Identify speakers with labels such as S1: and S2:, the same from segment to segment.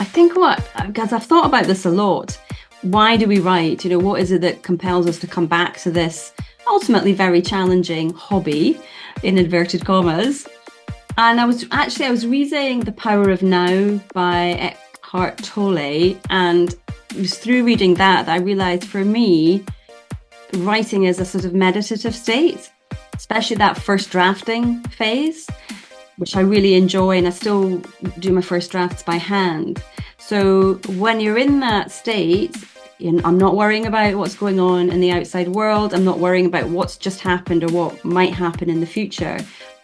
S1: think because I've thought about this a lot. Why do we write? What is it that compels us to come back to this ultimately very challenging hobby, in inverted commas? And I was reading The Power of Now by Eckhart Tolle, and it was through reading that I realized for me, writing is a sort of meditative state, especially that first drafting phase, which I really enjoy, and I still do my first drafts by hand. So when you're in that state, I'm not worrying about what's going on in the outside world. I'm not worrying about what's just happened or what might happen in the future.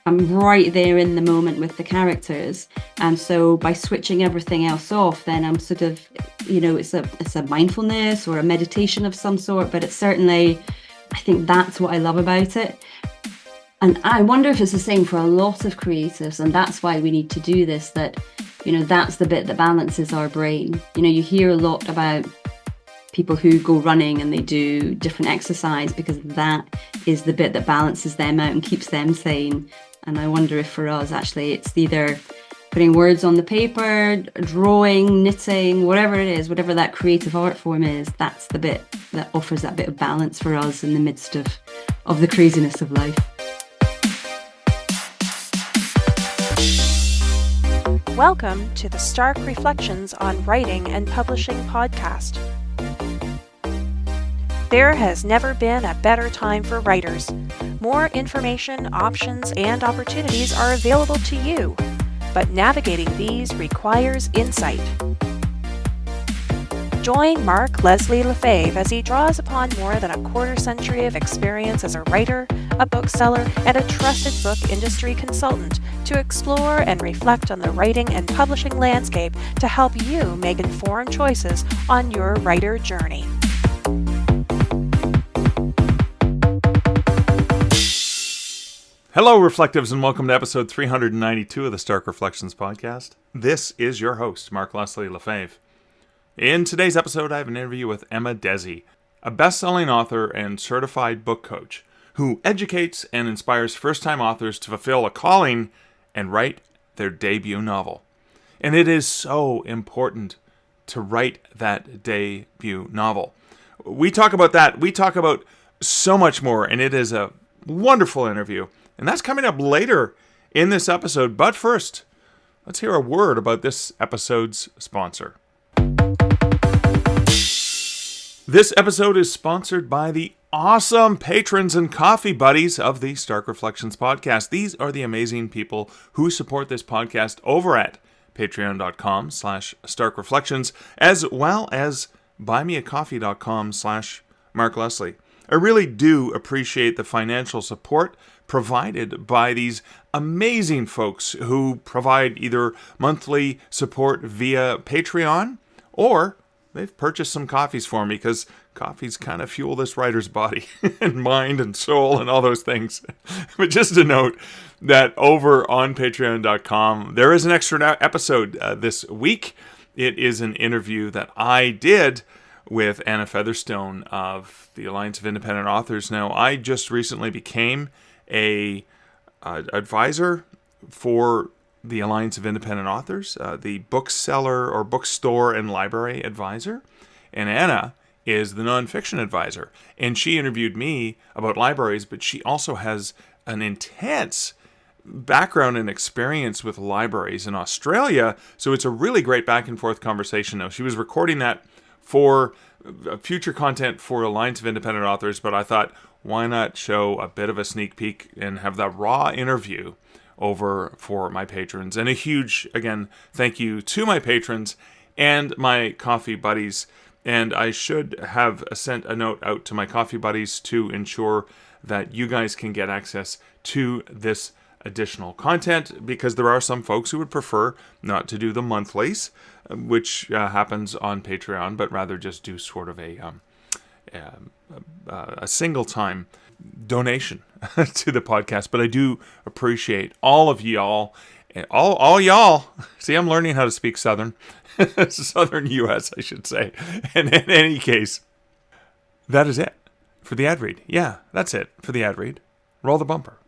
S1: I'm right there in the moment with the characters. And so by switching everything else off, then I'm sort of, it's a mindfulness or a meditation of some sort, but it's certainly, I think that's what I love about it. And I wonder if it's the same for a lot of creatives, and that's why we need to do this, that, that's the bit that balances our brain. You hear a lot about people who go running and they do different exercise because that is the bit that balances them out and keeps them sane. And I wonder if for us, actually, it's either putting words on the paper, drawing, knitting, whatever it is, whatever that creative art form is, that's the bit that offers that bit of balance for us in the midst of the craziness of life.
S2: Welcome to the Stark Reflections on Writing and Publishing podcast. There has never been a better time for writers. More information, options, and opportunities are available to you, but navigating these requires insight. Join Mark Leslie Lefebvre as he draws upon more than a quarter century of experience as a writer, a bookseller, and a trusted book industry consultant to explore and reflect on the writing and publishing landscape to help you make informed choices on your writer journey.
S3: Hello, Reflectives, and welcome to episode 392 of the Stark Reflections podcast. This is your host, Mark Leslie Lefebvre. In today's episode, I have an interview with Emma Dhesi, a best-selling author and certified book coach who educates and inspires first-time authors to fulfill a calling and write their debut novel. And it is so important to write that debut novel. We talk about that. We talk about so much more, and it is a wonderful interview. And that's coming up later in this episode. But first, let's hear a word about this episode's sponsor. This episode is sponsored by the awesome patrons and coffee buddies of the Stark Reflections podcast. These are the amazing people who support this podcast over at patreon.com/starkreflections, as well as buymeacoffee.com/Mark Leslie. I really do appreciate the financial support provided by these amazing folks who provide either monthly support via Patreon, or they've purchased some coffees for me, because coffees kind of fuel this writer's body and mind and soul and all those things. But just a note that over on patreon.com, there is an extra episode this week. It is an interview that I did with Anna Featherstone of the Alliance of Independent Authors. Now, I just recently became a advisor for the Alliance of Independent Authors, the bookseller or bookstore and library advisor. And Anna is the nonfiction advisor. And she interviewed me about libraries, but she also has an intense background and experience with libraries in Australia. So it's a really great back and forth conversation. Now, she was recording that for future content for Alliance of Independent Authors, but I thought, why not show a bit of a sneak peek and have that raw interview over for my patrons? And a huge, again, thank you to my patrons and my coffee buddies. And I should have sent a note out to my coffee buddies to ensure that you guys can get access to this additional content, because there are some folks who would prefer not to do the monthlies, which happens on Patreon, but rather just do sort of a single time donation to the podcast. But I do appreciate all of y'all, all y'all. See, I'm learning how to speak Southern, Southern U.S., I should say. And in any case, that is it for the ad read. Yeah, that's it for the ad read. Roll the bumper.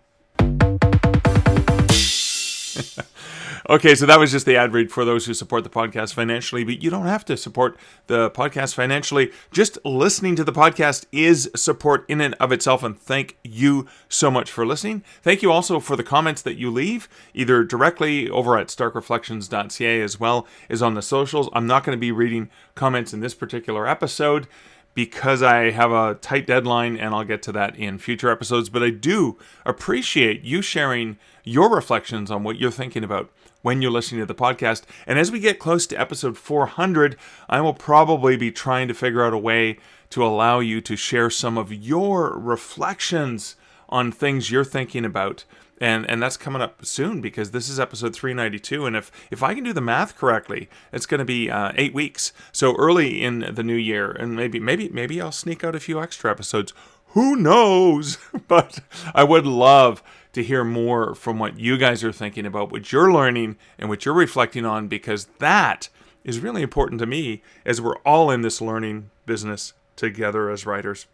S3: Okay, so that was just the ad read for those who support the podcast financially, but you don't have to support the podcast financially. Just listening to the podcast is support in and of itself, and thank you so much for listening. Thank you also for the comments that you leave, either directly over at starkreflections.ca as well as on the socials. I'm not going to be reading comments in this particular episode because I have a tight deadline, and I'll get to that in future episodes. But I do appreciate you sharing your reflections on what you're thinking about when you're listening to the podcast. And as we get close to episode 400, I will probably be trying to figure out a way to allow you to share some of your reflections on things you're thinking about. And that's coming up soon, because this is episode 392. And if I can do the math correctly, it's going to be 8 weeks. So early in the new year, and maybe I'll sneak out a few extra episodes. Who knows? But I would love to hear more from what you guys are thinking about, what you're learning and what you're reflecting on, because that is really important to me as we're all in this learning business together as writers.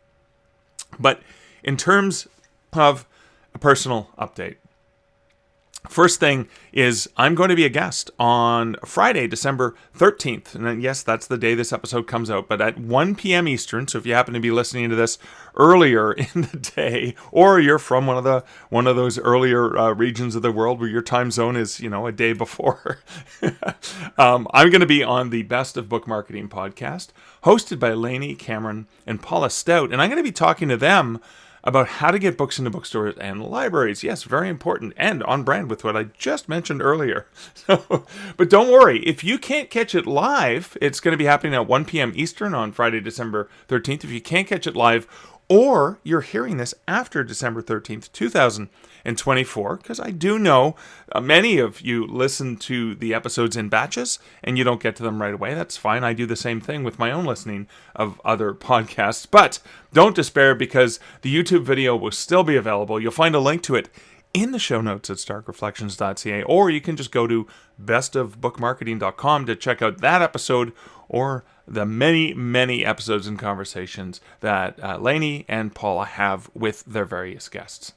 S3: But in terms of a personal update, first thing is I'm going to be a guest on Friday, December 13th. And yes, that's the day this episode comes out, but at 1 p.m. Eastern. So if you happen to be listening to this earlier in the day, or you're from one of those earlier regions of the world where your time zone is, a day before, I'm going to be on the Best of Book Marketing podcast, hosted by Lainey Cameron and Paula Stout. And I'm going to be talking to them about how to get books into bookstores and libraries. Yes, very important, and on brand with what I just mentioned earlier. But don't worry, if you can't catch it live, it's going to be happening at 1 p.m. Eastern on Friday, December 13th. If you can't catch it live, or you're hearing this after December 13th, 2024, because I do know many of you listen to the episodes in batches and you don't get to them right away. That's fine. I do the same thing with my own listening of other podcasts. But don't despair, because the YouTube video will still be available. You'll find a link to it in the show notes at starkreflections.ca, or you can just go to bestofbookmarketing.com to check out that episode, or the many, many episodes and conversations that Lainey and Paula have with their various guests.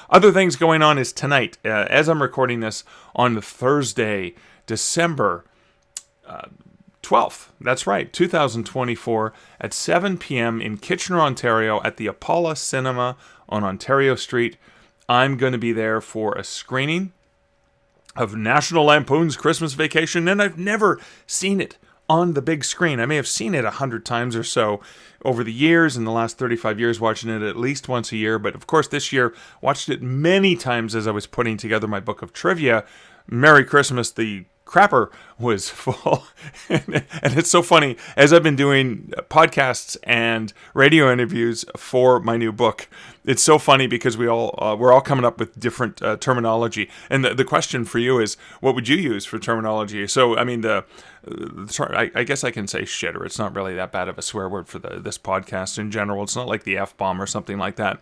S3: Other things going on is tonight, as I'm recording this on Thursday, December 12th. That's right, 2024, at 7 p.m. in Kitchener, Ontario, at the Apollo Cinema on Ontario Street. I'm going to be there for a screening of National Lampoon's Christmas Vacation, and I've never seen it on the big screen. I may have seen it 100 times or so over the years, in the last 35 years, watching it at least once a year. But of course, this year, watched it many times as I was putting together my book of trivia. Merry Christmas, the crapper was full. And it's so funny, as I've been doing podcasts and radio interviews for my new book, it's so funny because we're all coming up with different terminology. And the question for you is, what would you use for terminology? So, I mean, I guess I can say shitter. It's not really that bad of a swear word for this podcast in general. It's not like the F-bomb or something like that.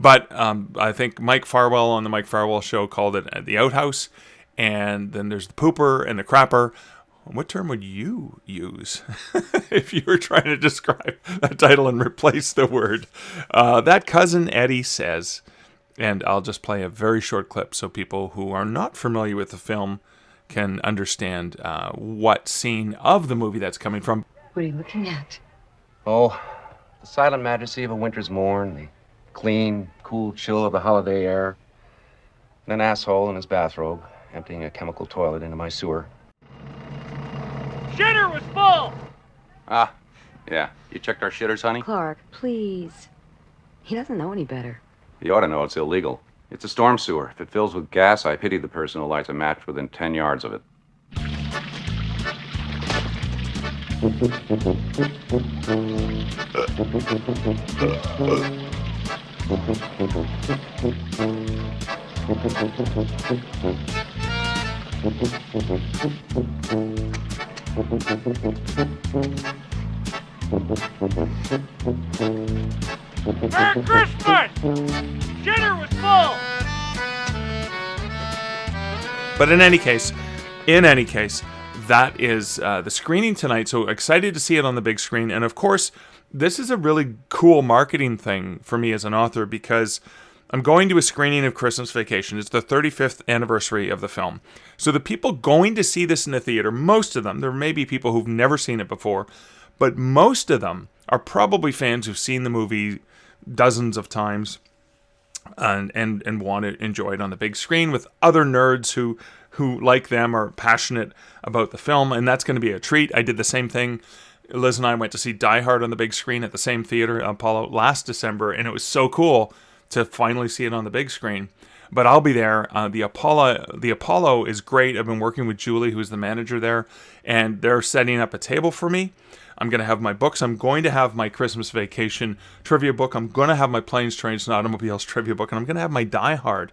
S3: But I think Mike Farwell on the Mike Farwell Show called it the outhouse. And then there's the pooper and the crapper. What term would you use if you were trying to describe that title and replace the word? That Cousin Eddie says, and I'll just play a very short clip so people who are not familiar with the film can understand what scene of the movie that's coming from.
S4: What are you looking at?
S5: Oh, the silent majesty of a winter's morn, the clean, cool chill of the holiday air, and an asshole in his bathrobe emptying a chemical toilet into my sewer.
S6: Shitter was full!
S5: Ah, yeah. You checked our shitters, honey?
S4: Clark, please. He doesn't know any better.
S5: You ought to know it's illegal. It's a storm sewer. If it fills with gas, I pity the person who lights a match within 10 yards of it.
S6: Merry Christmas! Shitter was full!
S3: But in any case, that is the screening tonight. So excited to see it on the big screen. And of course, this is a really cool marketing thing for me as an author, because I'm going to a screening of Christmas Vacation. It's the 35th anniversary of the film. So the people going to see this in the theater, most of them, there may be people who've never seen it before, but most of them are probably fans who've seen the movie dozens of times and want to enjoy it on the big screen with other nerds who like them are passionate about the film, and that's going to be a treat. I did the same thing. Liz and I went to see Die Hard on the big screen at the same theater, Apollo, last December, and it was so cool to finally see it on the big screen. But I'll be there. The Apollo is great. I've been working with Julie, who's the manager there, and they're setting up a table for me. I'm going to have my books. I'm going to have my Christmas Vacation trivia book. I'm going to have my Planes, Trains, and Automobiles trivia book, and I'm going to have my Die Hard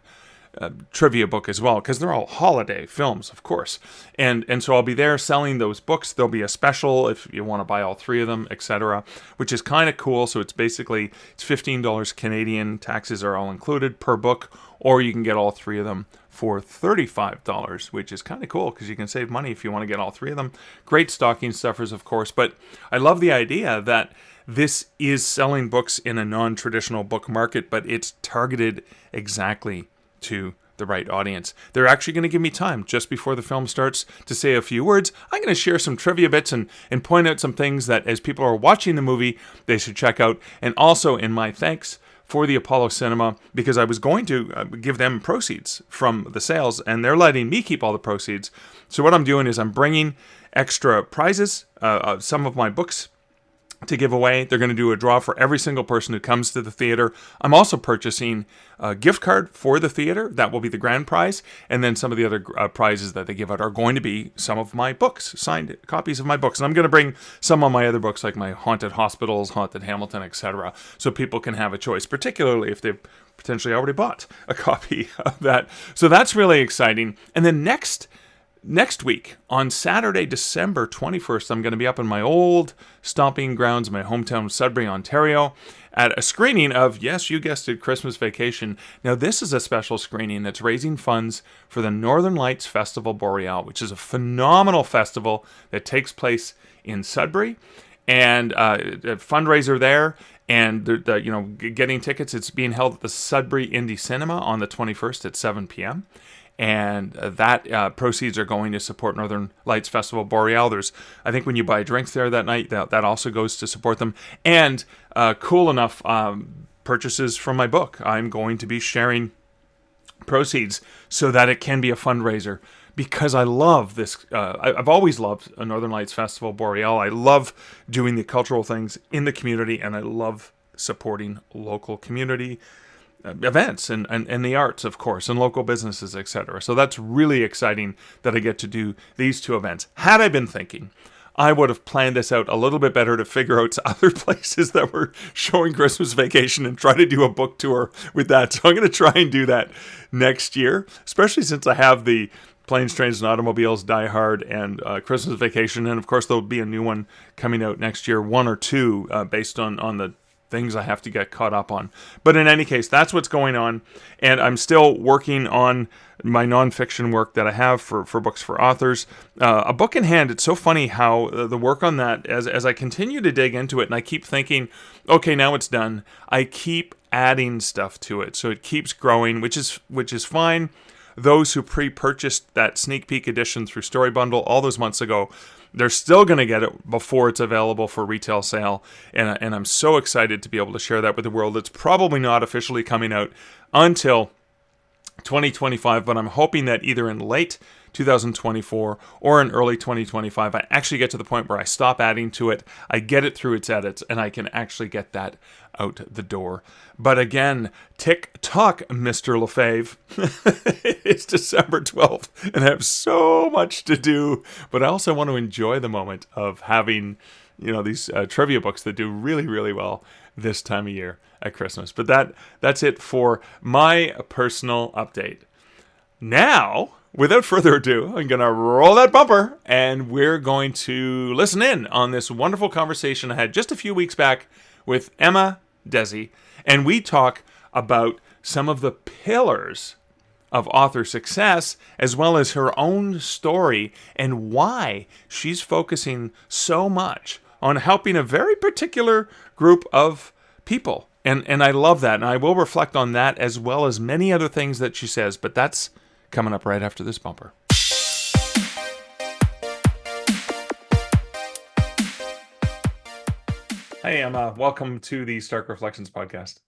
S3: trivia book as well, because they're all holiday films, of course. And so I'll be there selling those books. There'll be a special if you want to buy all three of them, etc., which is kind of cool. So it's $15 Canadian. Taxes are all included per book, or you can get all three of them for $35, which is kind of cool because you can save money if you want to get all three of them. Great stocking stuffers, of course, but I love the idea that this is selling books in a non-traditional book market, but it's targeted exactly to the right audience. They're actually going to give me time just before the film starts to say a few words. I'm going to share some trivia bits and point out some things that as people are watching the movie, they should check out. And also in my thanks for the Apollo Cinema, because I was going to give them proceeds from the sales, and they're letting me keep all the proceeds. So what I'm doing is I'm bringing extra prizes, some of my books to give away. They're going to do a draw for every single person who comes to the theater. I'm also purchasing a gift card for the theater. That will be the grand prize. And then some of the other prizes that they give out are going to be some of my books, signed copies of my books. And I'm going to bring some of my other books, like my Haunted Hospitals, Haunted Hamilton, etc., so people can have a choice, particularly if they've potentially already bought a copy of that. So that's really exciting. And then next week, on Saturday, December 21st, I'm going to be up in my old stomping grounds, my hometown of Sudbury, Ontario, at a screening of, yes, you guessed it, Christmas Vacation. Now, this is a special screening that's raising funds for the Northern Lights Festival Boreal, which is a phenomenal festival that takes place in Sudbury, and a fundraiser there. And getting tickets, it's being held at the Sudbury Indie Cinema on the 21st at 7 p.m., and that proceeds are going to support Northern Lights Festival Boreal. I think when you buy drinks there that night, that also goes to support them. And cool enough, purchases from my book, I'm going to be sharing proceeds so that it can be a fundraiser, because I love this. I've always loved a Northern Lights Festival Boreal. I love doing the cultural things in the community, and I love supporting local community events and the arts, of course, and local businesses, etc. So that's really exciting that I get to do these two events. Had I been thinking, I would have planned this out a little bit better to figure out other places that were showing Christmas Vacation and try to do a book tour with that. So I'm going to try and do that next year, especially since I have the Planes, Trains, and Automobiles, Die Hard, and Christmas Vacation. And of course, there'll be a new one coming out next year, one or two, based on the things I have to get caught up on. But in any case, that's what's going on. And I'm still working on my nonfiction work that I have for Books for Authors. A book in hand, it's so funny how the work on that, as I continue to dig into it, and I keep thinking, okay, now it's done, I keep adding stuff to it. So it keeps growing, which is fine. Those who pre-purchased that sneak peek edition through Story Bundle all those months ago, they're still going to get it before it's available for retail sale, and I'm so excited to be able to share that with the world. It's probably not officially coming out until 2025, but I'm hoping that either in late 2024 or in early 2025, I actually get to the point where I stop adding to it, I get it through its edits, and I can actually get that out the door. But again, tick-tock, Mr. Lefebvre. It's December 12th, and I have so much to do, but I also want to enjoy the moment of having, these trivia books that do really, really well this time of year at Christmas. But that's it for my personal update. Now, without further ado, I'm going to roll that bumper, and we're going to listen in on this wonderful conversation I had just a few weeks back with Emma Dhesi, and we talk about some of the pillars of author success, as well as her own story and why she's focusing so much on helping a very particular group of people And I love that. And I will reflect on that as well as many other things that she says, but that's coming up right after this bumper. Hey, Emma. Welcome to the Stark Reflections podcast.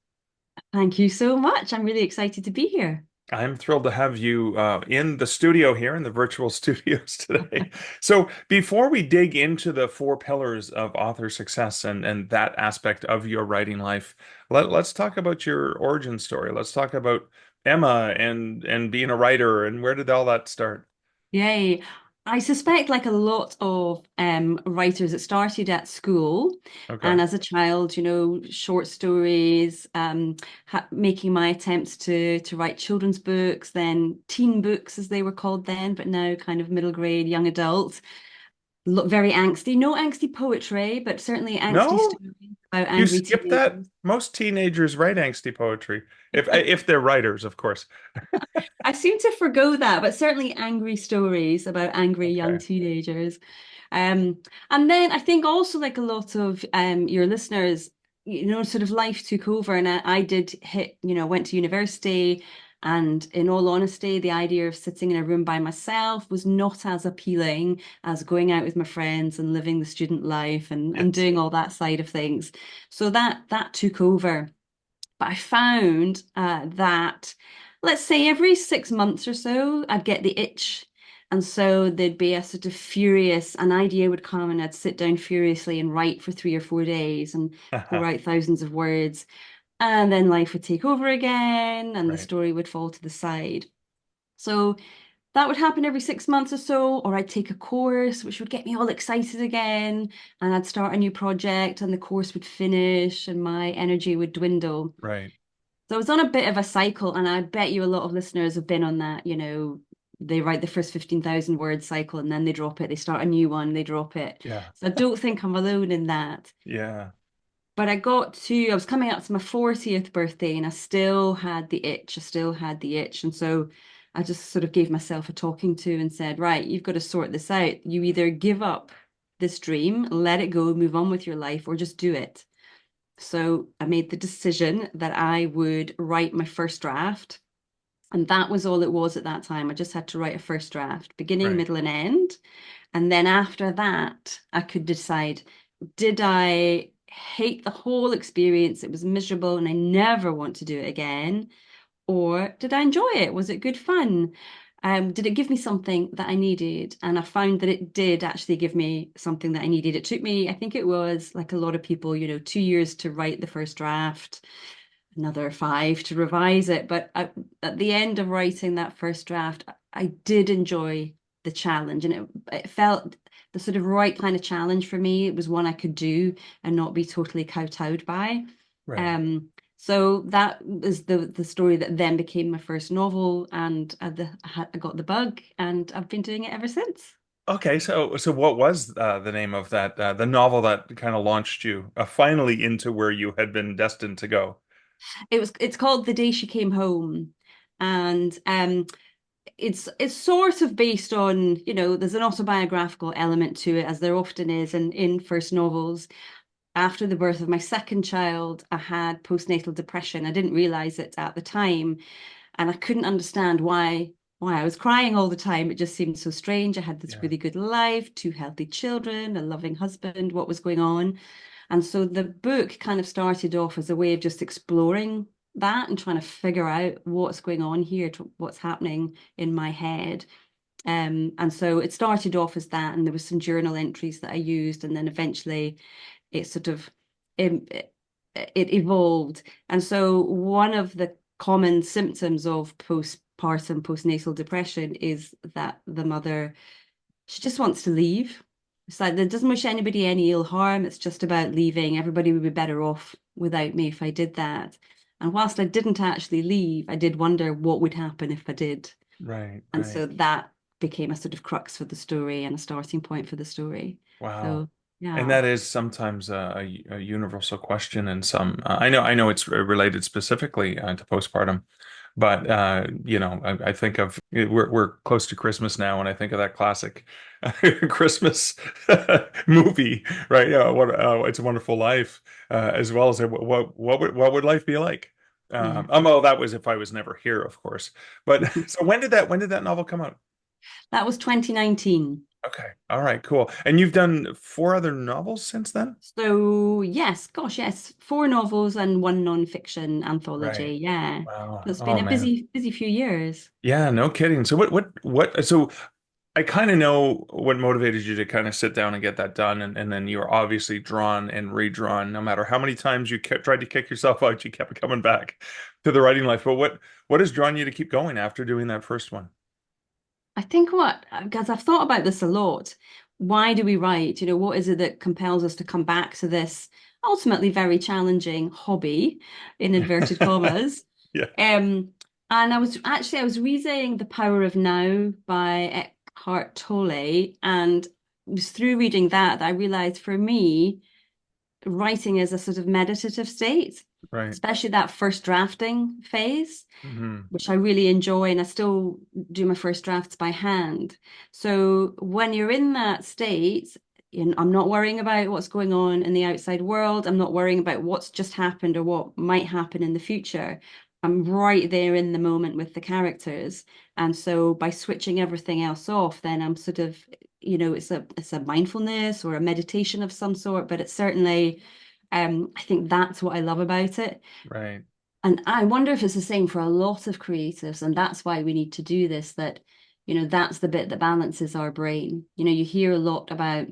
S1: Thank you so much. I'm really excited to be here.
S3: I'm thrilled to have you in the studio here, in the virtual studios today. So, before we dig into the four pillars of author success and that aspect of your writing life, let's talk about your origin story. Let's talk about Emma and being a writer and where did all that start?
S1: Yay. I suspect, like a lot of writers, it started at school.
S3: Okay.
S1: And as a child, short stories, making my attempts to write children's books, then teen books, as they were called then, but now kind of middle grade, young adult. Very angsty. No angsty poetry, but certainly angsty
S3: No,
S1: stories about
S3: you
S1: angry
S3: skipped that.
S1: teenagers.
S3: Most teenagers write angsty poetry, if they're writers, of course.
S1: I seem to forgo that, but certainly angry stories about angry young
S3: Okay.
S1: teenagers. And then I think also, like a lot of your listeners, sort of life took over, and I did hit, went to university. And in all honesty, the idea of sitting in a room by myself was not as appealing as going out with my friends and living the student life and
S3: Yes.
S1: doing all that side of things. So that took over. But I found that, let's say, every 6 months or so, I'd get the itch. And so there'd be a sort of an idea would come, and I'd sit down furiously and write for 3 or 4 days and pour out thousands of words. And then life would take over again, and the
S3: Right.
S1: story would fall to the side. So that would happen every 6 months or so, or I'd take a course, which would get me all excited again, and I'd start a new project, and the course would finish, and my energy would dwindle.
S3: Right.
S1: So I was on a bit of a cycle, and I bet you a lot of listeners have been on that. They write the first 15,000 word cycle and then they drop it. They start a new one, they drop it.
S3: Yeah.
S1: So I don't think I'm alone in that.
S3: Yeah.
S1: But I was coming up to my 40th birthday and I still had the itch. I still had the itch. And so I just sort of gave myself a talking to and said, right, you've got to sort this out. You either give up this dream, let it go, move on with your life, or just do it. So I made the decision that I would write my first draft. And that was all it was at that time. I just had to write a first draft, beginning,
S3: Right.
S1: middle, and end. And then after that, I could decide, did I hate the whole experience? It was miserable and I never want to do it again. Or did I enjoy it? Was it good fun? Did it give me something that I needed? And I found that it did actually give me something that I needed. It took me, I think it was like a lot of people, 2 years to write the first draft, another 5 to revise it. But at the end of writing that first draft, I did enjoy the challenge, and it felt the sort of right kind of challenge for me. It was one I could do and not be totally kowtowed by.
S3: Right.
S1: So that is the story that then became my first novel, and I got the bug, and I've been doing it ever since.
S3: Okay, so what was the name of that the novel that kind of launched you finally into where you had been destined to go?
S1: It's called The Day She Came Home, and it's sort of based on, there's an autobiographical element to it, as there often is in first novels. After the birth of my second child, I had postnatal depression. I didn't realize it at the time, and I couldn't understand why I was crying all the time. It just seemed so strange. I had this
S3: Yeah.
S1: really good life, 2 healthy children, a loving husband. What was going on? And so the book kind of started off as a way of just exploring that and trying to figure out what's going on here, what's happening in my head. And so it started off as that, and there was some journal entries that I used, and then eventually it sort of it, it evolved. And so one of the common symptoms of postpartum postnatal depression is that the mother, she just wants to leave. It's like, that doesn't wish anybody any ill harm. It's just about leaving. Everybody would be better off without me if I did that. And whilst I didn't actually leave, I did wonder what would happen if I did.
S3: Right,
S1: And
S3: right.
S1: so that became a sort of crux for the story and a starting point for the story.
S3: Wow.
S1: So
S3: And
S1: yeah.
S3: that is sometimes a universal question, and some I know it's related specifically to postpartum, But I think of we're close to Christmas now, and I think of that classic Christmas movie, right? It's a Wonderful Life, as well as what would life be like?
S1: Yeah.
S3: Well, that was if I was never here, of course. But so when did that novel come out?
S1: That was 2019.
S3: Okay, all right, cool. And you've done four other novels since then?
S1: So yes, gosh, yes, four novels and one non-fiction
S3: Right.
S1: anthology. Yeah.
S3: Wow.
S1: So it's been
S3: Oh
S1: a
S3: man.
S1: busy few years.
S3: Yeah, no kidding. So so I kind of know what motivated you to kind of sit down and get that done, and then you were obviously drawn and redrawn. No matter how many times you kept tried to kick yourself out, you kept coming back to the writing life. But what has drawn you to keep going after doing that first one?
S1: I think because I've thought about this a lot. Why do we write? What is it that compels us to come back to this ultimately very challenging hobby, in inverted commas?
S3: Yeah.
S1: Um, and I was reading The Power of Now by Eckhart Tolle, and it was through reading that I realized for me, writing is a sort of meditative state,
S3: Right.
S1: especially that first drafting phase,
S3: Hmm.
S1: which I really enjoy, and I still do my first drafts by hand. So when you're in that state, I'm not worrying about what's going on in the outside world. I'm not worrying about what's just happened or what might happen in the future. I'm right there in the moment with the characters. And so by switching everything else off, then I'm sort of, it's a mindfulness or a meditation of some sort, but it's certainly I think that's what I love about it.
S3: Right.
S1: And I wonder if it's the same for a lot of creatives, and that's why we need to do this, that, that's the bit that balances our brain. You hear a lot about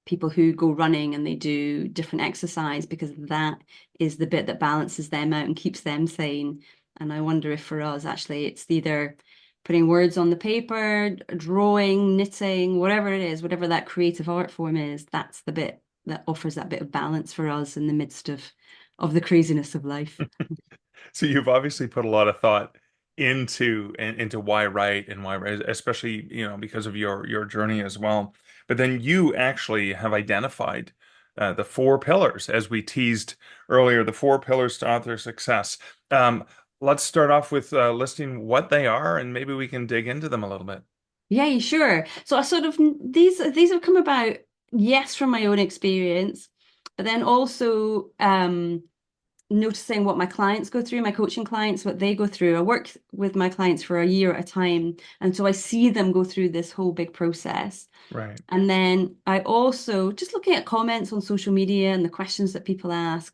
S1: people who go running and they do different exercise because that is the bit that balances them out and keeps them sane. And I wonder if for us, actually, it's either putting words on the paper, drawing, knitting, whatever it is, whatever that creative art form is, that's the bit that offers that bit of balance for us in the midst of the craziness of life.
S3: So you've obviously put a lot of thought into why write and why write, especially, because of your journey as well. But then you actually have identified the four pillars, as we teased earlier, the four pillars to author success. Let's start off with listing what they are, and maybe we can dig into them a little bit.
S1: Yeah, sure. So I sort of these have come about, yes, from my own experience, but then also noticing what my clients go through, my coaching clients, what they go through. I work with my clients for a year at a time, and so I see them go through this whole big process.
S3: Right.
S1: And then I also, just looking at comments on social media and the questions that people ask,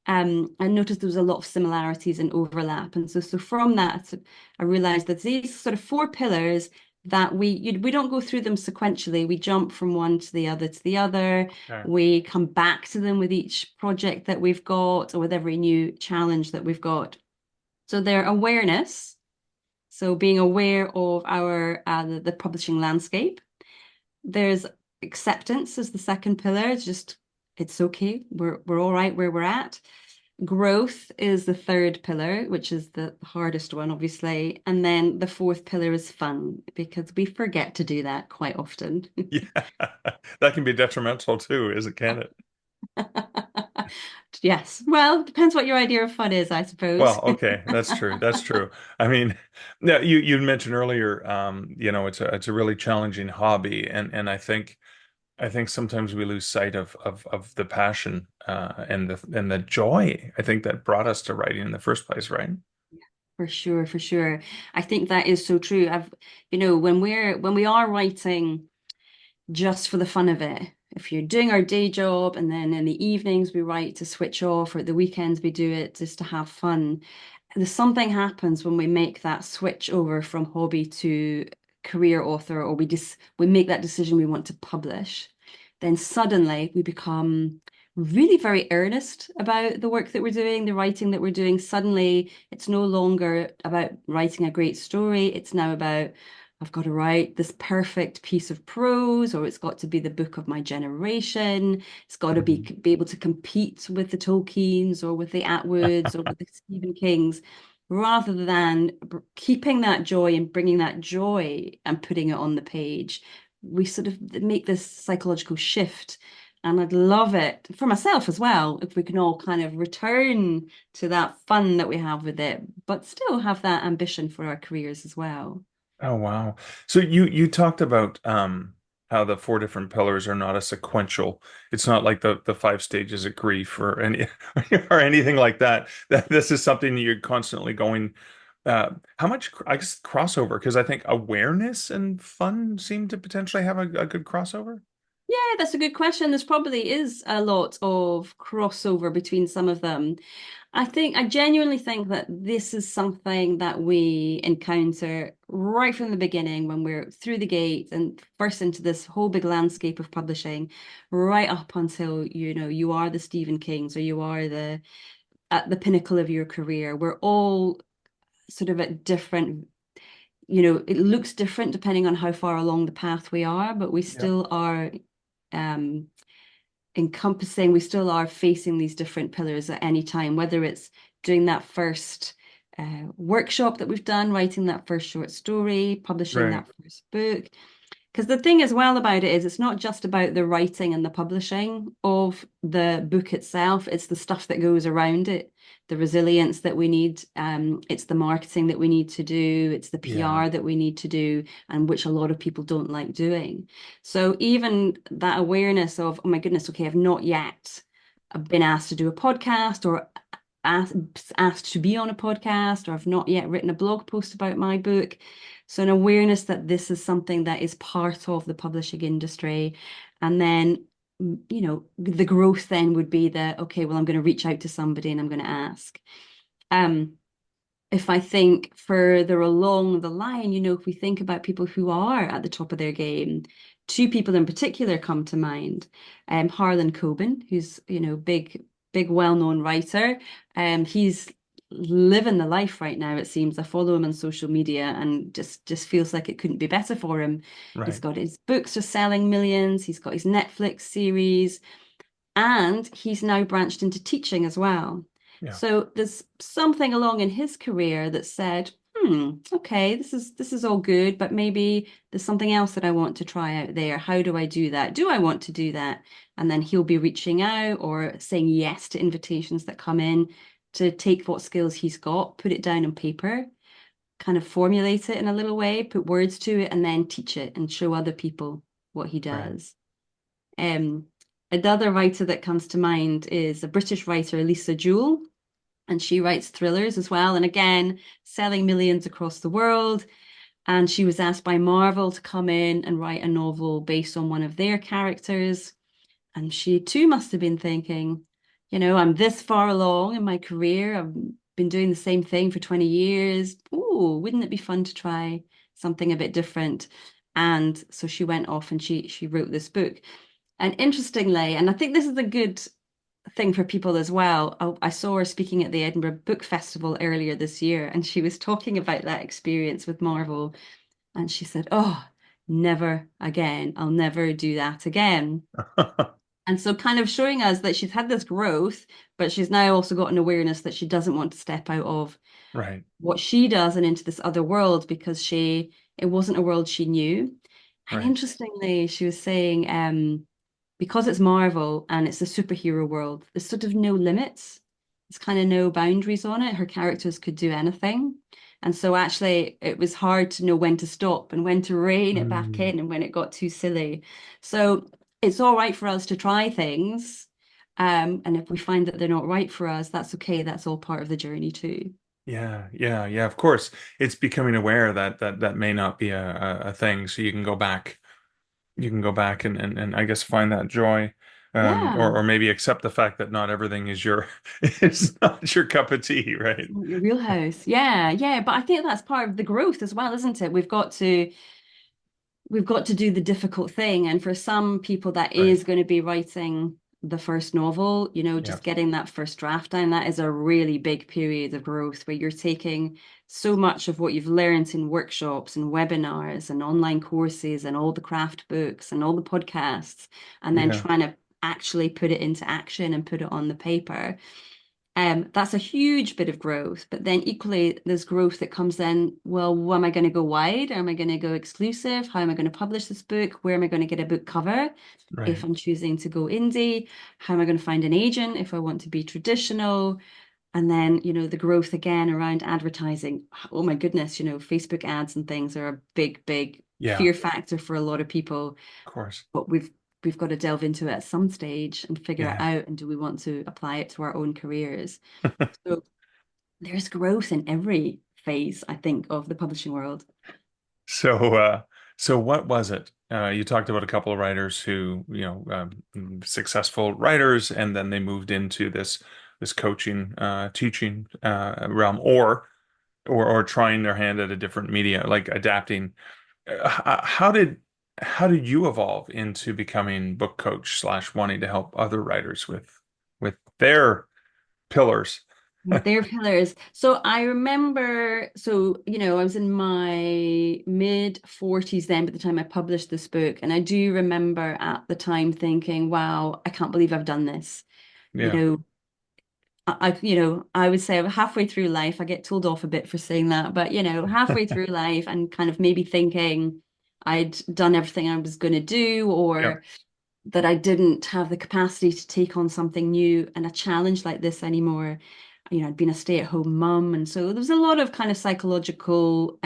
S1: I noticed there was a lot of similarities and overlap. And so from that, I realized that these sort of four pillars that we don't go through them sequentially. We jump from one to the other to the other.
S3: Okay.
S1: We come back to them with each project that we've got or with every new challenge that we've got. So they're awareness. So being aware of our the publishing landscape. There's acceptance as the second pillar. It's okay. We're all right where we're at. Growth is the third pillar, which is the hardest one, obviously. And then the fourth pillar is fun, because we forget to do that quite often.
S3: Yeah, that can be detrimental too, is it, can it?
S1: Yes. Well, depends what your idea of fun is, I suppose.
S3: Well, okay, that's true. That's true. I mean, yeah, you mentioned earlier, it's a really challenging hobby, and I think sometimes we lose sight of the passion and the joy, I think, that brought us to writing in the first place, right?
S1: For sure, for sure. I think that is so true. When we are writing just for the fun of it. If you're doing our day job and then in the evenings we write to switch off, or at the weekends we do it just to have fun, there's something happens when we make that switch over from hobby to career author, or we make that decision we want to publish. Then suddenly we become really very earnest about the work that we're doing, the writing that we're doing. Suddenly it's no longer about writing a great story. It's now about, I've got to write this perfect piece of prose, or it's got to be the book of my generation. It's got to
S3: Mhm.
S1: be able to compete with the Tolkiens or with the Atwoods or with the Stephen Kings, rather than keeping that joy and bringing that joy and putting it on the page. We sort of make this psychological shift And I'd love it for myself as well, if we can all kind of return to that fun that we have with it, but still have that ambition for our careers as well.
S3: Oh wow. So you talked about how the four different pillars are not a sequential. It's not like the five stages of grief or any or anything like that. That this is something that you're constantly going how much I guess crossover because I think awareness and fun seem to potentially have a good crossover.
S1: Yeah, that's a good question. There's probably is a lot of crossover between some of them. I genuinely think that this is something that we encounter right from the beginning when we're through the gate and first into this whole big landscape of publishing, right up until, you are the Stephen Kings or you are the at the pinnacle of your career. We're all sort of at different, it looks different depending on how far along the path we are, but we
S3: Yeah.
S1: still are um we still are facing these different pillars at any time, whether it's doing that first workshop that we've done, writing that first short story, publishing
S3: Right.
S1: that first book. Because the thing as well about it is it's not just about the writing and the publishing of the book itself, it's the stuff that goes around it, the resilience that we need, it's the marketing that we need to do, it's the
S3: Yeah.
S1: PR that we need to do, and which a lot of people don't like doing. So even that awareness of, oh my goodness, okay, I've not yet been asked to do a podcast or asked, asked to be on a podcast, or I've not yet written a blog post about my book. So an awareness that this is something that is part of the publishing industry. And then, the growth then would be that, okay, well, I'm going to reach out to somebody and I'm going to ask. Um, if I think further along the line, if we think about people who are at the top of their game, two people in particular come to mind. Harlan Coben, who's, big, well-known writer. He's living the life right now, it seems. I follow him on social media and just feels like it couldn't be better for him. He's
S3: Right.
S1: got his books are selling millions, he's got his Netflix series, and he's now branched into teaching as well.
S3: Yeah.
S1: So there's something along in his career that said, okay, this is all good, but maybe there's something else that I want to try out there. How do I do that? Do I want to do that? And then he'll be reaching out or saying yes to invitations that come in to take what skills he's got, put it down on paper, kind of formulate it in a little way, put words to it, and then teach it and show other people what he
S3: Right.
S1: does. Um, Another writer that comes to mind is a British writer, Lisa Jewell, and she writes thrillers as well. And again, selling millions across the world. And she was asked by Marvel to come in and write a novel based on one of their characters. And she too must have been thinking, I'm this far along in my career. I've been doing the same thing for 20 years. Oh, wouldn't it be fun to try something a bit different? And so she went off and she wrote this book. And interestingly, and I think this is a good thing for people as well, I saw her speaking at the Edinburgh Book Festival earlier this year, and she was talking about that experience with Marvel. And she said, oh, never again. I'll never do that again. And so kind of showing us that she's had this growth, but she's now also got an awareness that she doesn't want to step out of
S3: Right.
S1: what she does and into this other world because it wasn't a world she knew. And
S3: Right.
S1: interestingly, she was saying, because it's Marvel and it's a superhero world, there's sort of no limits. There's kind of no boundaries on it. Her characters could do anything. And so actually it was hard to know when to stop and when to rein it back
S3: Mm.
S1: in and when it got too silly. So it's all right for us to try things. And if we find that they're not right for us, that's okay. That's all part of the journey too.
S3: Yeah, yeah, yeah. Of course, it's becoming aware that that may not be a thing. So you can go back and I guess find that joy,
S1: Yeah.
S3: or maybe accept the fact that not everything is your it's not your cup of tea, right?
S1: Your wheelhouse. Yeah, yeah. But I think that's part of the growth as well, isn't it? We've got to do the difficult thing. And for some people, that
S3: Right.
S1: is going to be writing the first novel,
S3: Yeah.
S1: just getting that first draft down. That is a really big period of growth where you're taking so much of what you've learned in workshops and webinars and online courses and all the craft books and all the podcasts, and then
S3: Yeah.
S1: trying to actually put it into action and put it on the paper. That's a huge bit of growth, but then equally there's growth that comes in, well, am I going to go wide? Am I going to go exclusive? How am I going to publish this book? Where am I going to get a book cover if
S3: Right.
S1: I'm choosing to go indie? How am I going to find an agent if I want to be traditional? And then, the growth again around advertising. Oh my goodness, Facebook ads and things are a big, big
S3: Yeah,
S1: fear factor for a lot of people.
S3: of course.
S1: But we've got to delve into it at some stage and figure it
S3: Yeah.
S1: out. And do we want to apply it to our own careers? So there's growth in every phase, I think, of the publishing world.
S3: So, so what was it? You talked about a couple of writers who, successful writers, and then they moved into this coaching, teaching realm, or trying their hand at a different media, like adapting. How did you evolve into becoming book coach slash wanting to help other writers with their pillars?
S1: With their pillars. So I remember, I was in my mid 40s then by the time I published this book. And I do remember at the time thinking, wow, I can't believe I've done this. You
S3: Yeah.
S1: know, I would say I'm halfway through life. I get told off a bit for saying that, but halfway through life and kind of maybe thinking I'd done everything I was going to do,
S3: Yep.
S1: or that I didn't have the capacity to take on something new and a challenge like this anymore. I'd been a stay-at-home mum, and so there was a lot of kind of psychological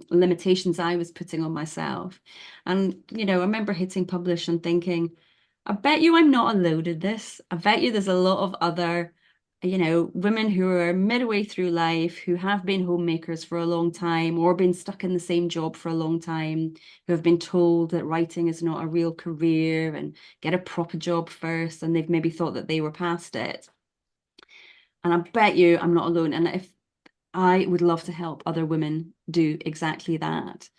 S1: limitations I was putting on myself. And I remember hitting publish and thinking, I bet you I'm not alone in this. I bet you there's a lot of other, women who are midway through life, who have been homemakers for a long time or been stuck in the same job for a long time, who have been told that writing is not a real career and get a proper job first, and they've maybe thought that they were past it. And I bet you I'm not alone. And if I would love to help other women do exactly that.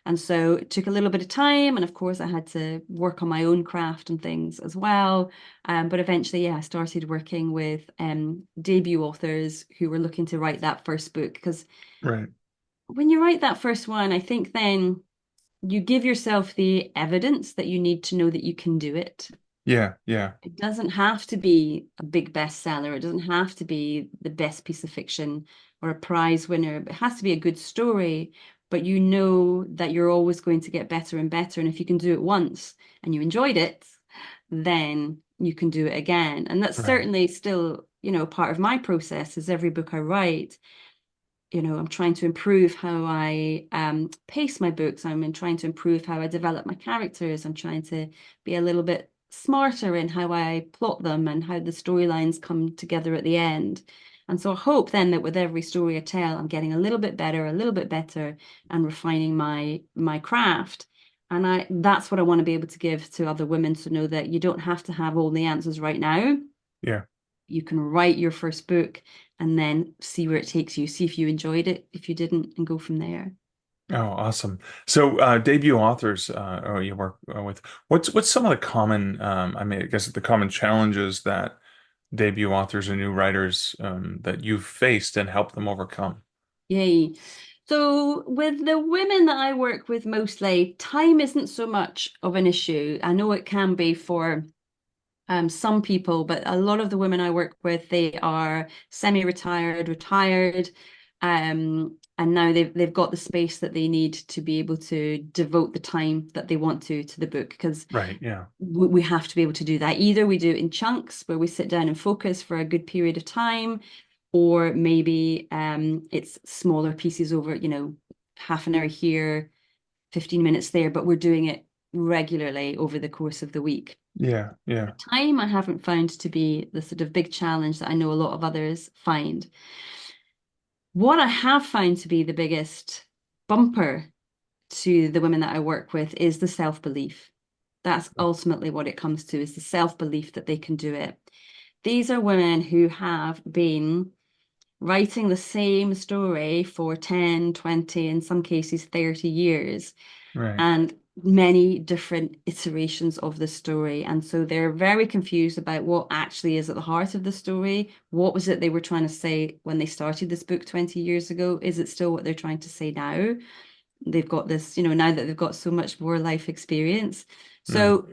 S1: And so it took a little bit of time. And of course, I had to work on my own craft and things as well. But eventually, yeah, I started working with debut authors who were looking to write that first book. Because
S3: Right.
S1: when you write that first one, I think then you give yourself the evidence that you need to know that you can do it.
S3: Yeah. Yeah.
S1: It doesn't have to be a big bestseller. It doesn't have to be the best piece of fiction or a prize winner. It has to be a good story, but you know that you're always going to get better and better. And if you can do it once and you enjoyed it, then you can do it again. And that's
S3: Right.
S1: certainly still, part of my process is every book I write. I'm trying to improve how I pace my books. I'm trying to improve how I develop my characters. I'm trying to be a little bit smarter in how I plot them and how the storylines come together at the end. And so I hope then that with every story I tell, I'm getting a little bit better, and refining my craft. And that's what I want to be able to give to other women, to know that you don't have to have all the answers right now.
S3: Yeah.
S1: You can write your first book and then see where it takes you, see if you enjoyed it, if you didn't, and go from there.
S3: Oh, awesome. So, debut authors, you work with, what's some of the common, I guess the common challenges that debut authors and new writers, that you've faced and helped them overcome?
S1: Yay. So with the women that I work with mostly, time isn't so much of an issue. I know it can be for some people, but a lot of the women I work with, they are semi-retired, retired, and now they've got the space that they need to be able to devote the time that they want to the book, because
S3: Right. Yeah.
S1: we have to be able to do that. Either we do it in chunks where we sit down and focus for a good period of time, or maybe it's smaller pieces over, half an hour here, 15 minutes there, but we're doing it regularly over the course of the week.
S3: Yeah. Yeah.
S1: Time I haven't found to be the sort of big challenge that I know a lot of others find. What I have found to be the biggest bumper to the women that I work with is the self-belief. That's ultimately what it comes to, is the self-belief that they can do it. These are women who have been writing the same story for 10, 20, in some cases 30 years,
S3: Right.
S1: and many different iterations of the story. And so they're very confused about what actually is at the heart of the story. What was it they were trying to say when they started this book 20 years ago? Is it still what they're trying to say now? They've got this, now that they've got so much more life experience.
S3: Mm.
S1: So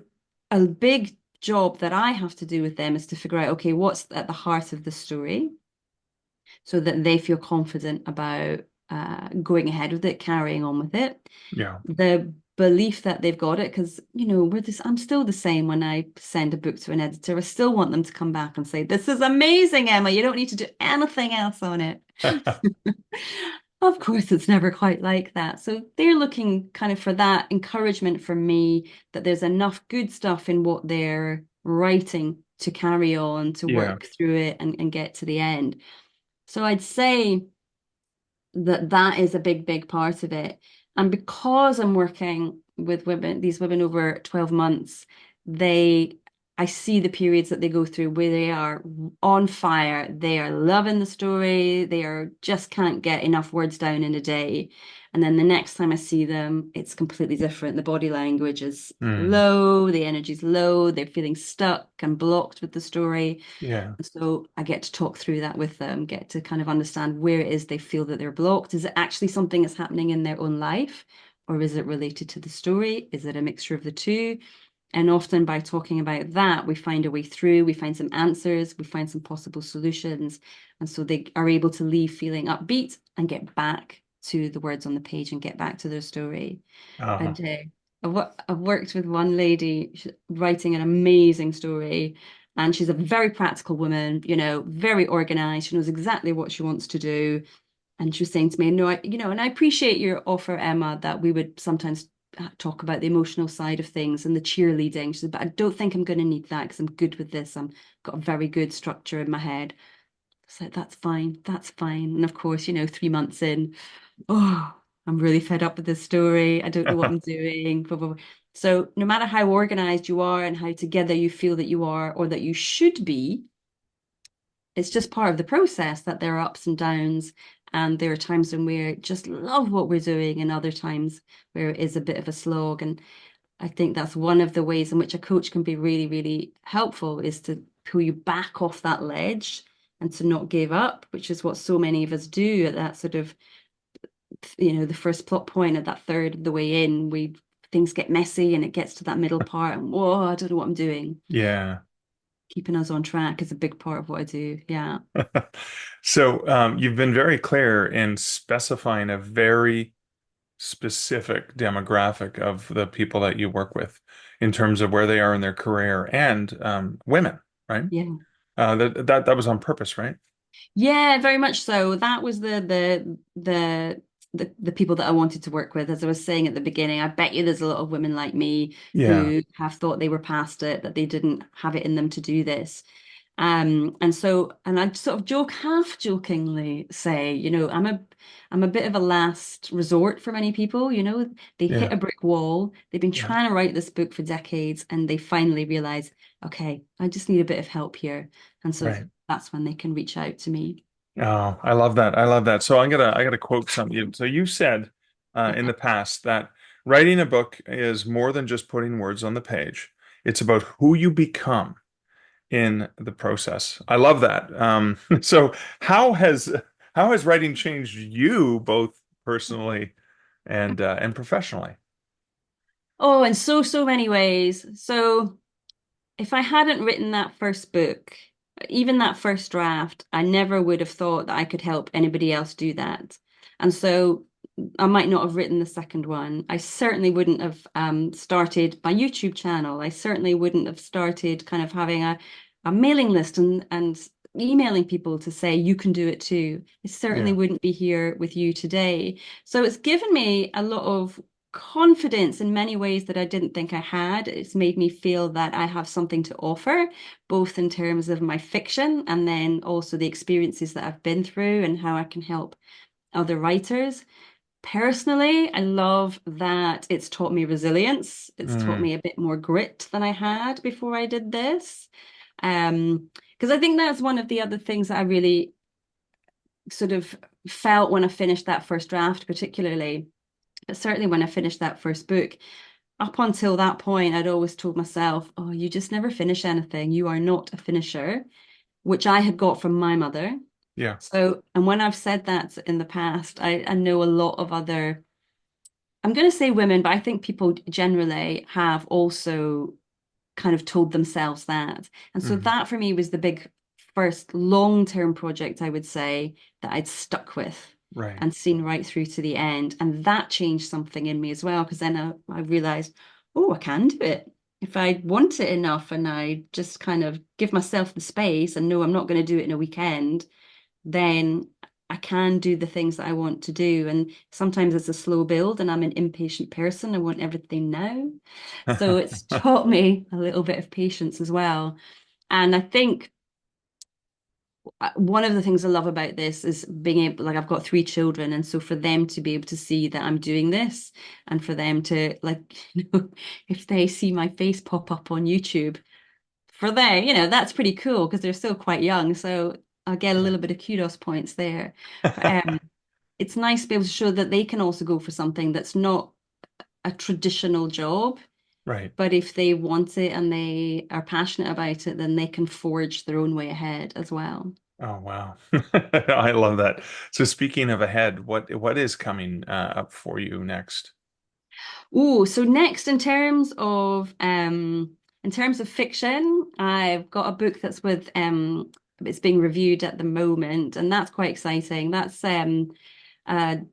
S1: a big job that I have to do with them is to figure out, okay, what's at the heart of the story? so that they feel confident about going ahead with it, carrying on with it.
S3: Yeah.
S1: The belief that they've got it, because we're this, I'm still the same when I send a book to an editor. I still want them to come back and say, "This is amazing, Emma. You don't need to do anything else on it." Of course, it's never quite like that. So they're looking kind of for that encouragement from me that there's enough good stuff in what they're writing to carry on, to
S3: Yeah.
S1: work through it and get to the end. So I'd say that that is a big, big part of it. And because I'm working with women, these women over 12 months, I see the periods that they go through where they are on fire. They are loving the story. They are just can't get enough words down in a day. And then the next time I see them, it's completely different. The body language is
S3: Mm.
S1: low, the energy's low, they're feeling stuck and blocked with the story.
S3: Yeah.
S1: So I get to talk through that with them, get to kind of understand where it is they feel that they're blocked. Is it actually something that's happening in their own life, or is it related to the story? Is it a mixture of the two? And often by talking about that, we find a way through, we find some answers, we find some possible solutions. And so they are able to leave feeling upbeat and get back to the words on the page and get back to their story.
S3: Uh,
S1: And I've worked with one lady writing an amazing story, and she's a very practical woman, very organized. She knows exactly what she wants to do. And she was saying to me, no, and I appreciate your offer, Emma, that we would sometimes talk about the emotional side of things and the cheerleading. She said, but I don't think I'm going to need that because I'm good with this. I'm got a very good structure in my head. So that's fine. That's fine. And of course, 3 months in, oh, I'm really fed up with this story. I don't know what I'm doing. Blah, blah, blah. So no matter how organized you are and how together you feel that you are or that you should be, it's just part of the process that there are ups and downs. And there are times when we just love what we're doing and other times where it is a bit of a slog. And I think that's one of the ways in which a coach can be really, really helpful is to pull you back off that ledge and to not give up, which is what so many of us do at that sort of the first plot point at that third of the way in, things get messy and it gets to that middle part and whoa, I don't know what I'm doing.
S3: yeah.
S1: Keeping us on track is a big part of what I do. Yeah.
S3: So you've been very clear in specifying a very specific demographic of the people that you work with in terms of where they are in their career and women, right?
S1: Yeah.
S3: That was on purpose, right?
S1: Yeah, very much so. That was the people that I wanted to work with. As I was saying at the beginning, I bet you there's a lot of women like me
S3: Yeah.
S1: who have thought they were past it, that they didn't have it in them to do this. And I sort of half jokingly say, I'm a bit of a last resort for many people. They hit
S3: Yeah.
S1: a brick wall. They've been
S3: Yeah.
S1: trying to write this book for decades, and they finally realize, okay, I just need a bit of help here. And so
S3: Right.
S1: that's when they can reach out to me.
S3: Oh, I love that. I love that. So I gotta quote something. So you said in the past that writing a book is more than just putting words on the page. It's about who you become in the process. I love that. So how has writing changed you both personally and professionally?
S1: Oh, in so many ways. So if I hadn't written that first book, even that first draft, I never would have thought that I could help anybody else do that. And so I might not have written the second one. I certainly wouldn't have started my YouTube channel. I certainly wouldn't have started kind of having a mailing list and emailing people to say you can do it too. I certainly
S3: Yeah.
S1: wouldn't be here with you today. So it's given me a lot of confidence in many ways that I didn't think I had. It's made me feel that I have something to offer, both in terms of my fiction and then also the experiences that I've been through and how I can help other writers. Personally, I love that it's taught me resilience. It's taught
S3: Mm,
S1: me a bit more grit than I had before I did this. Because I think that's one of the other things that I really sort of felt when I finished that first draft, particularly, but certainly when I finished that first book. Up until that point, I'd always told myself, oh, you just never finish anything. You are not a finisher, which I had got from my mother.
S3: yeah.
S1: So, and when I've said that in the past, I know a lot of other, I'm going to say women, but I think people generally have also kind of told themselves that. And so
S3: Mhm.
S1: that for me was the big first long-term project, I would say, that I'd stuck with
S3: Right.
S1: and seen right through to the end. And that changed something in me as well, because then I realized, oh, I can do it. If I want it enough and I just kind of give myself the space and know I'm not going to do it in a weekend, then I can do the things that I want to do. And sometimes it's a slow build, and I'm an impatient person. I want everything now. So it's taught me a little bit of patience as well. And I think one of the things I love about this is being able, like, I've got 3 children, and so for them to be able to see that I'm doing this, and for them to, like, if they see my face pop up on YouTube, for them, that's pretty cool because they're still quite young. So I'll get a little bit of kudos points there. But it's nice to be able to show that they can also go for something that's not a traditional job.
S3: Right.
S1: But if they want it and they are passionate about it, then they can forge their own way ahead as well.
S3: Oh, wow. I love that. So speaking of ahead, what is coming up for you next?
S1: Oh, so next in terms of fiction, I've got a book that's with it's being reviewed at the moment, and that's quite exciting. That's a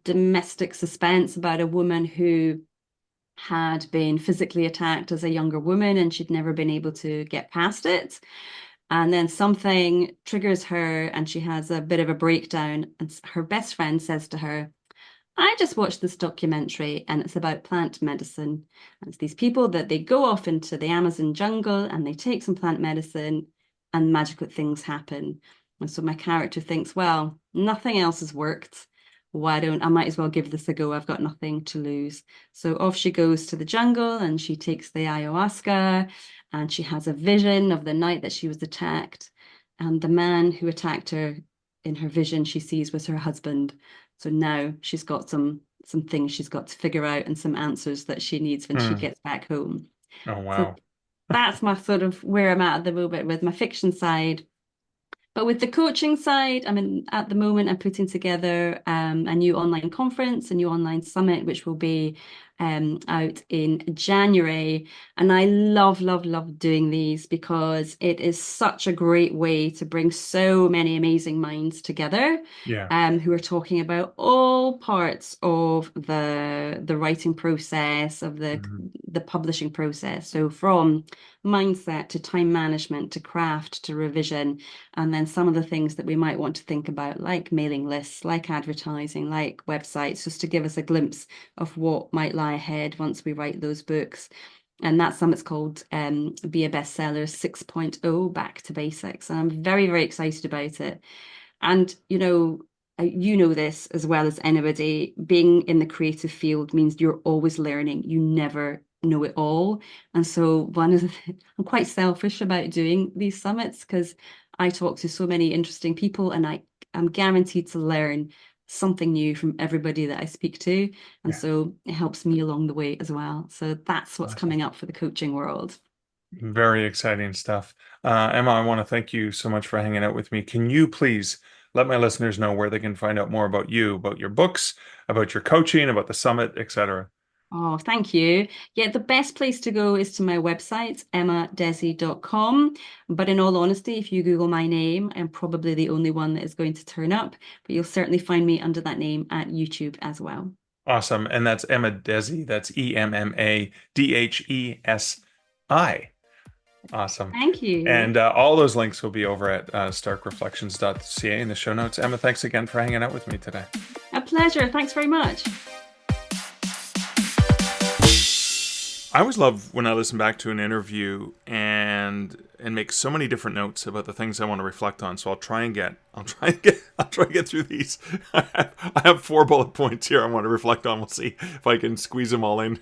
S1: domestic suspense about a woman who had been physically attacked as a younger woman, and she'd never been able to get past it. And then something triggers her, and she has a bit of a breakdown. And her best friend says to her, I just watched this documentary, and it's about plant medicine. And it's these people that they go off into the Amazon jungle and they take some plant medicine, and magical things happen. And so my character thinks, well, nothing else has worked. I might as well give this a go. I've got nothing to lose. So off she goes to the jungle, and she takes the ayahuasca, and she has a vision of the night that she was attacked. And the man who attacked her, in her vision, she sees was her husband. So now she's got some things she's got to figure out, and some answers that she needs when she gets back home.
S3: Oh,
S1: So
S3: wow.
S1: that's my sort of where I'm at the moment with my fiction side. But with the coaching side, at the moment, I'm putting together a new online conference, a new online summit, which will be out in January. And I love, love, love doing these because it is such a great way to bring so many amazing minds together,
S3: Yeah.
S1: who are talking about all parts of the writing process, of
S3: Mhm.
S1: the publishing process. So from mindset to time management to craft to revision, and then some of the things that we might want to think about, like mailing lists, like advertising, like websites, just to give us a glimpse of what might lie ahead once we write those books. And that summit's called Be a Bestseller 6.0, Back to Basics. And I'm very, very excited about it. And, you know this as well as anybody, being in the creative field means you're always learning. You never know it all. And so I'm quite selfish about doing these summits because I talk to so many interesting people, and I'm guaranteed to learn something new from everybody that I speak to. And
S3: Yeah.
S1: so it helps me along the way as well. So that's what's
S3: Awesome.
S1: coming up for the coaching world.
S3: Very exciting stuff. Emma, I want to thank you so much for hanging out with me. Can you please let my listeners know where they can find out more about you, about your books, about your coaching, about the summit, etc.?
S1: Oh, thank you. Yeah, the best place to go is to my website, emmadhesi.com. But in all honesty, if you Google my name, I'm probably the only one that is going to turn up. But you'll certainly find me under that name at YouTube as well.
S3: Awesome. And that's Emma Dhesi. That's EMMADHESI. Awesome.
S1: Thank you.
S3: And all those links will be over at starkreflections.ca in the show notes. Emma, thanks again for hanging out with me today.
S1: A pleasure. Thanks very much.
S3: I always love when I listen back to an interview and make so many different notes about the things I want to reflect on. So I'll try and get through these. I have 4 bullet points here I want to reflect on. We'll see if I can squeeze them all in.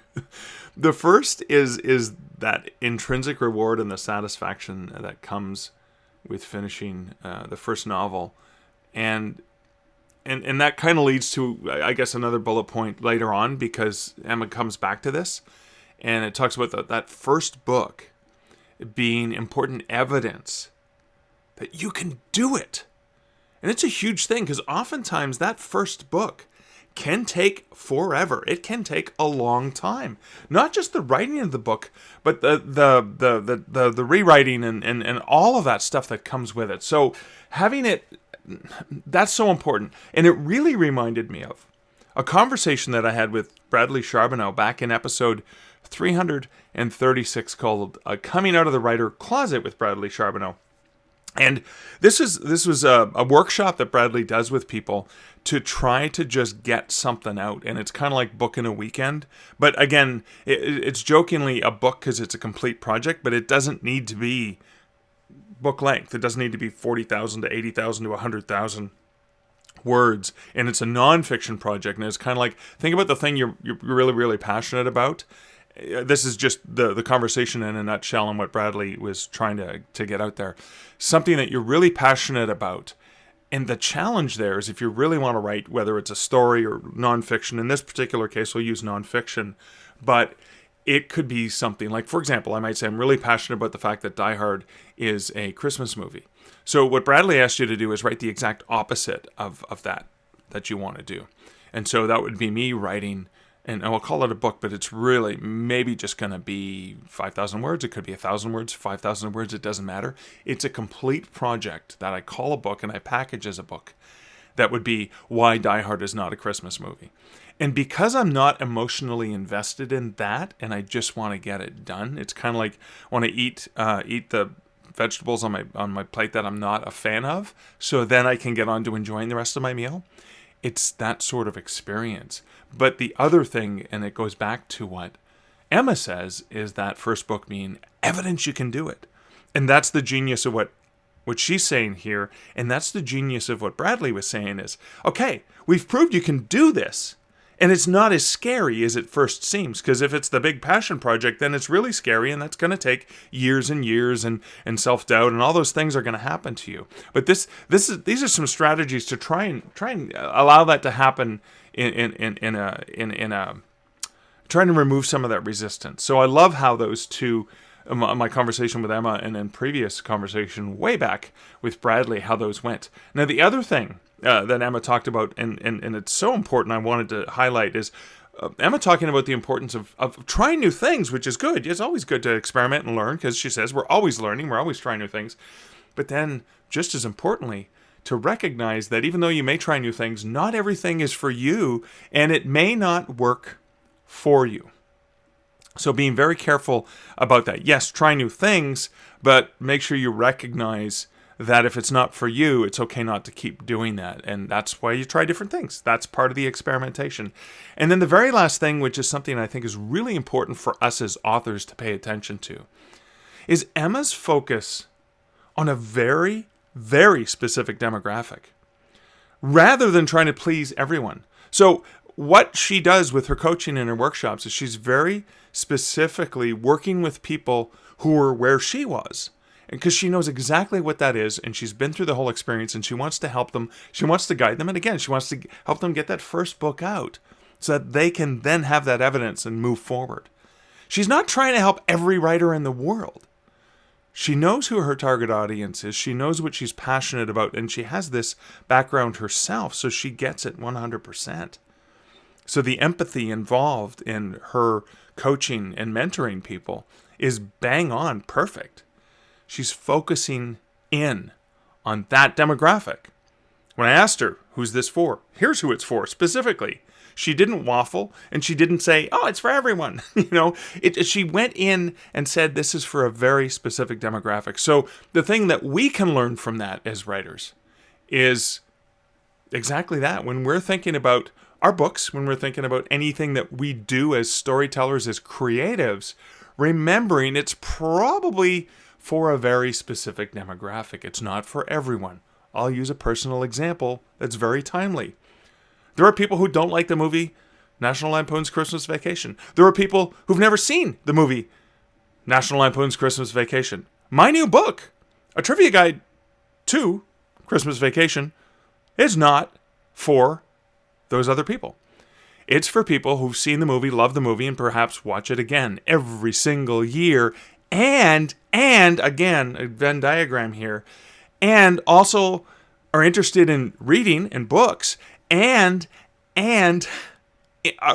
S3: The first is that intrinsic reward and the satisfaction that comes with finishing the first novel, and that kind of leads to, I guess, another bullet point later on, because Emma comes back to this. And it talks about that first book being important evidence that you can do it. And it's a huge thing, because oftentimes that first book can take forever. It can take a long time. Not just the writing of the book, but the rewriting and all of that stuff that comes with it. So having it, that's so important. And it really reminded me of a conversation that I had with Bradley Charbonneau back in episode 336 called Coming Out of the Writer Closet with Bradley Charbonneau. And this was a workshop that Bradley does with people to try to just get something out. And it's kind of like booking a weekend. But again, it's jokingly a book because it's a complete project, but it doesn't need to be book length. It doesn't need to be 40,000 to 80,000 to 100,000 words. And it's a nonfiction project. And it's kind of like, think about the thing you're really, really passionate about. This is just the conversation in a nutshell and what Bradley was trying to get out there. Something that you're really passionate about. And the challenge there is if you really want to write, whether it's a story or nonfiction, in this particular case, we'll use nonfiction, but it could be something like, for example, I might say I'm really passionate about the fact that Die Hard is a Christmas movie. So what Bradley asked you to do is write the exact opposite of that you want to do. And so that would be me writing, and I'll call it a book, but it's really maybe just going to be 5,000 words. It could be 1,000 words, 5,000 words. It doesn't matter. It's a complete project that I call a book and I package as a book. That would be Why Die Hard is Not a Christmas Movie. And because I'm not emotionally invested in that and I just want to get it done, it's kind of like when I eat the vegetables on my plate that I'm not a fan of, so then I can get on to enjoying the rest of my meal. It's that sort of experience. But the other thing, and it goes back to what Emma says, is that first book being evidence you can do it. And that's the genius of what she's saying here. And that's the genius of what Bradley was saying is, okay, we've proved you can do this. And it's not as scary as it first seems, because if it's the big passion project, then it's really scary, and that's going to take years and years, and self-doubt, and all those things are going to happen to you. But these are some strategies to try and allow that to happen in trying to remove some of that resistance. So I love how those two, my conversation with Emma and then previous conversation way back with Bradley, how those went. Now the other thing that Emma talked about, and it's so important, I wanted to highlight, is Emma talking about the importance of trying new things, which is good. It's always good to experiment and learn, because she says we're always learning, we're always trying new things. But then, just as importantly, to recognize that even though you may try new things, not everything is for you, and it may not work for you. So being very careful about that. Yes, try new things, but make sure you recognize that if it's not for you, it's okay not to keep doing that. And that's why you try different things. That's part of the experimentation. And then the very last thing, which is something I think is really important for us as authors to pay attention to, is Emma's focus on a very, very specific demographic, rather than trying to please everyone. So what she does with her coaching and her workshops is she's very specifically working with people who are where she was. Because she knows exactly what that is, and she's been through the whole experience, and she wants to help them. She wants to guide them, and again, she wants to help them get that first book out so that they can then have that evidence and move forward. She's not trying to help every writer in the world. She knows who her target audience is. She knows what she's passionate about, and she has this background herself, so she gets it 100%. So the empathy involved in her coaching and mentoring people is bang on perfect. She's focusing in on that demographic. When I asked her, who's this for? Here's who it's for, specifically. She didn't waffle, and she didn't say, oh, it's for everyone. She went in and said, this is for a very specific demographic. So the thing that we can learn from that as writers is exactly that. When we're thinking about our books, when we're thinking about anything that we do as storytellers, as creatives, remembering it's probably for a very specific demographic. It's not for everyone. I'll use a personal example that's very timely. There are people who don't like the movie National Lampoon's Christmas Vacation. There are people who've never seen the movie National Lampoon's Christmas Vacation. My new book, A Trivia Guide to Christmas Vacation, is not for those other people. It's for people who've seen the movie, love the movie, and perhaps watch it again every single year. And again, a Venn diagram here, and also are interested in reading and books, and and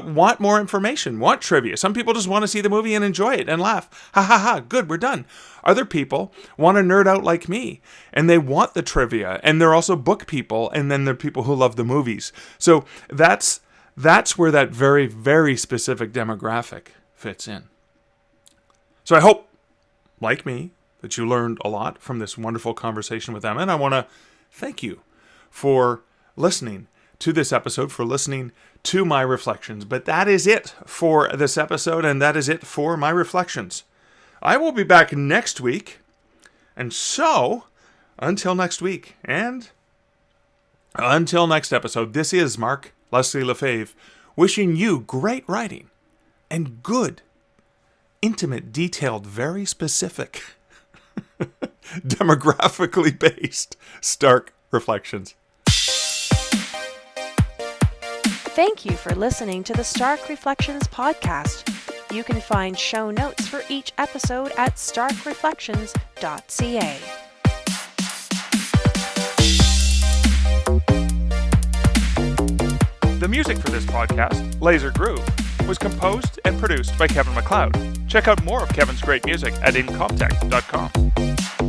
S3: want more information, want trivia. Some people just want to see the movie and enjoy it and laugh. Ha ha ha, good, we're done. Other people want to nerd out like me, and they want the trivia, and they're also book people, and then they're people who love the movies. So that's where that very, very specific demographic fits in. So I hope, like me, that you learned a lot from this wonderful conversation with Emma, and I want to thank you for listening to this episode, for listening to my reflections. But that is it for this episode, and that is it for my reflections. I will be back next week, and so, until next week, and until next episode, this is Mark Leslie Lefebvre, wishing you great writing, and good, intimate, detailed, very specific, demographically based, stark reflections.
S2: Thank you for listening to the Stark Reflections podcast. You can find show notes for each episode at starkreflections.ca.
S3: The music for this podcast, Laser Groove, was composed and produced by Kevin MacLeod. Check out more of Kevin's great music at incomptech.com.